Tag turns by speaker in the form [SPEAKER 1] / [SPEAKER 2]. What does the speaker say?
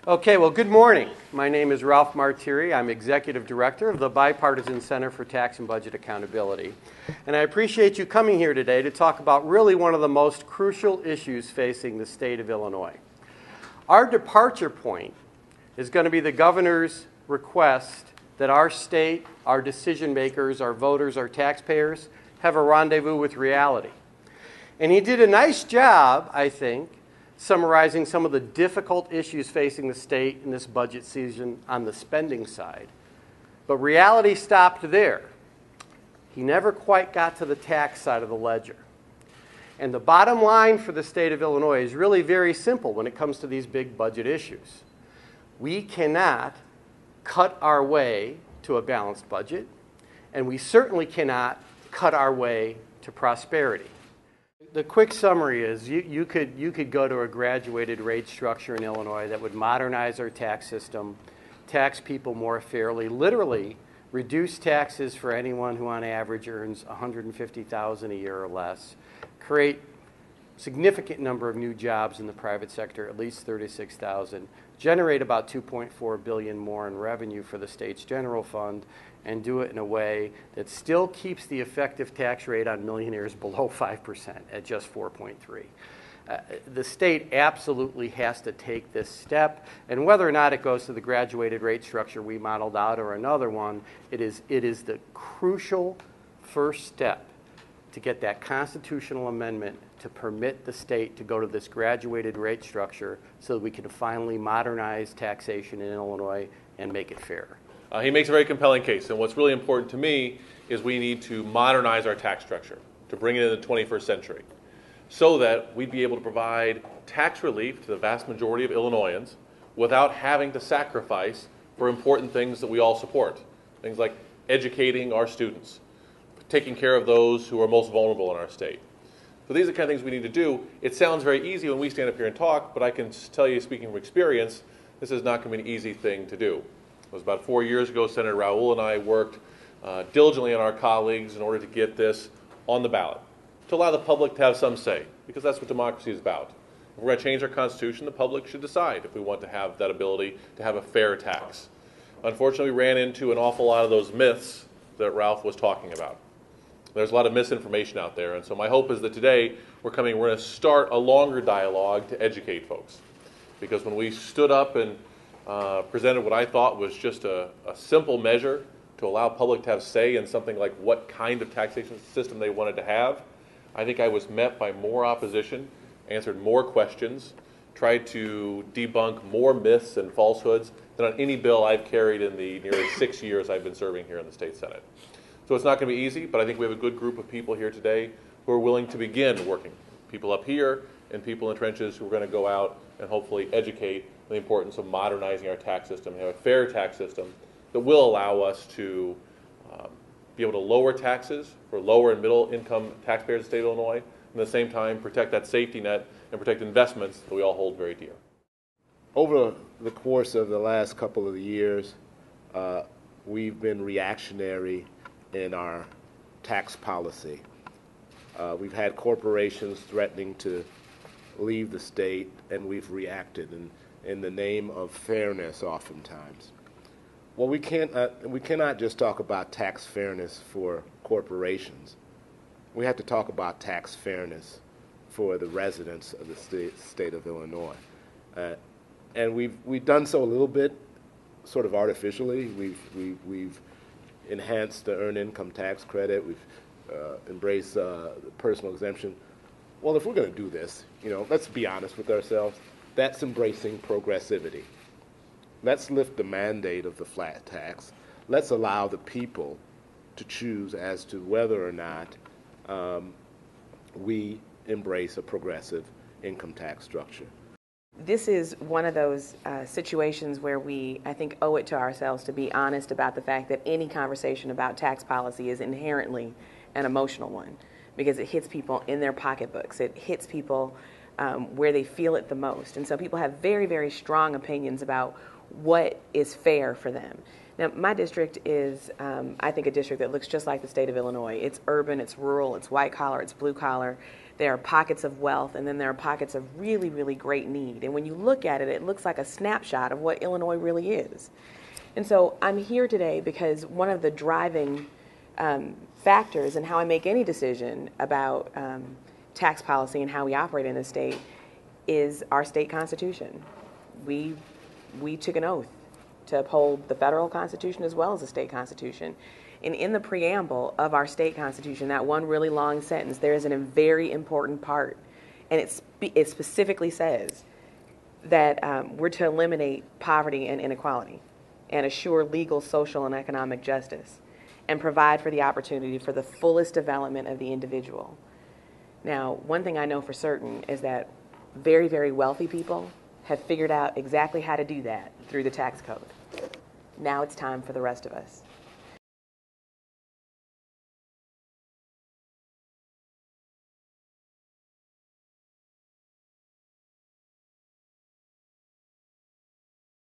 [SPEAKER 1] Okay, well, good morning. My name is Ralph Martiri. I'm Executive Director of the Bipartisan Center for Tax and Budget Accountability. And I appreciate you coming here today to talk about really one of the most crucial issues facing the state of Illinois. Our departure point is going to be the governor's request that our state, our decision makers, our voters, our taxpayers have a rendezvous with reality. And he did a nice job, I think, summarizing some of the difficult issues facing the state in this budget season on the spending side. But reality stopped there. He never quite got to the tax side of the ledger. And the bottom line for the state of Illinois is really very simple when it comes to these big budget issues. We cannot cut our way to a balanced budget, and we certainly cannot cut our way to prosperity. The quick summary is you could go to a graduated rate structure in Illinois that would modernize our tax system, tax people more fairly, literally reduce taxes for anyone who on average earns $150,000 a year or less, create significant number of new jobs in the private sector, at least 36,000, generate about $2.4 billion more in revenue for the state's general fund, and do it in a way that still keeps the effective tax rate on millionaires below 5% at just 4.3%. The state absolutely has to take this step, and whether or not it goes to the graduated rate structure we modeled out or another one, it is the crucial first step to get that constitutional amendment to permit the state to go to this graduated rate structure so that we can finally modernize taxation in Illinois and make it fair.
[SPEAKER 2] He makes a very compelling case, and what's really important to me is we need to modernize our tax structure to bring it into the 21st century so that we'd be able to provide tax relief to the vast majority of Illinoisans without having to sacrifice for important things that we all support, things like educating our students, taking care of those who are most vulnerable in our state. So these are the kind of things we need to do. It sounds very easy when we stand up here and talk, but I can tell you, speaking from experience, this is not going to be an easy thing to do. It was about 4 years ago, Senator Raoul and I worked diligently on our colleagues in order to get this on the ballot, to allow the public to have some say, because that's what democracy is about. If we're going to change our Constitution, the public should decide if we want to have that ability to have a fair tax. Unfortunately, we ran into an awful lot of those myths that Ralph was talking about. There's a lot of misinformation out there, and so my hope is that today we're going to start a longer dialogue to educate folks. Because when we stood up and presented what I thought was just a simple measure to allow public to have say in something like what kind of taxation system they wanted to have, I think I was met by more opposition, answered more questions, tried to debunk more myths and falsehoods than on any bill I've carried in the nearly 6 years I've been serving here in the state Senate. So it's not going to be easy, but I think we have a good group of people here today who are willing to begin working. People up here and people in the trenches who are going to go out and hopefully educate the importance of modernizing our tax system and have a fair tax system that will allow us to be able to lower taxes for lower and middle income taxpayers in the state of Illinois, and at the same time protect that safety net and protect investments that we all hold very dear.
[SPEAKER 3] Over the course of the last couple of years, we've been reactionary in our tax policy. We've had corporations threatening to leave the state, and we've reacted in the name of fairness oftentimes. Well, we cannot just talk about tax fairness for corporations. We have to talk about tax fairness for the residents of the state of Illinois. And we've done so a little bit, sort of artificially. We've enhanced the earned income tax credit. We've embraced the personal exemption. Well, if we're going to do this, let's be honest with ourselves. That's embracing progressivity. Let's lift the mandate of the flat tax. Let's allow the people to choose as to whether or not we embrace a progressive income tax structure.
[SPEAKER 4] This is one of those situations where I think, owe it to ourselves to be honest about the fact that any conversation about tax policy is inherently an emotional one, because it hits people in their pocketbooks. It hits people where they feel it the most. And so people have very, very strong opinions about what is fair for them. Now, my district is, I think, a district that looks just like the state of Illinois. It's urban, it's rural, it's white collar, it's blue collar. There are pockets of wealth, and then there are pockets of really, really great need. And when you look at it, it looks like a snapshot of what Illinois really is. And so I'm here today because one of the driving factors in how I make any decision about tax policy and how we operate in the state is our state constitution. We took an oath to uphold the federal constitution as well as the state constitution. And in the preamble of our state constitution, that one really long sentence, there is a very important part. And it specifically says that we're to eliminate poverty and inequality and assure legal, social, and economic justice and provide for the opportunity for the fullest development of the individual. Now, one thing I know for certain is that very, very wealthy people have figured out exactly how to do that through the tax code. Now it's time for the rest of us.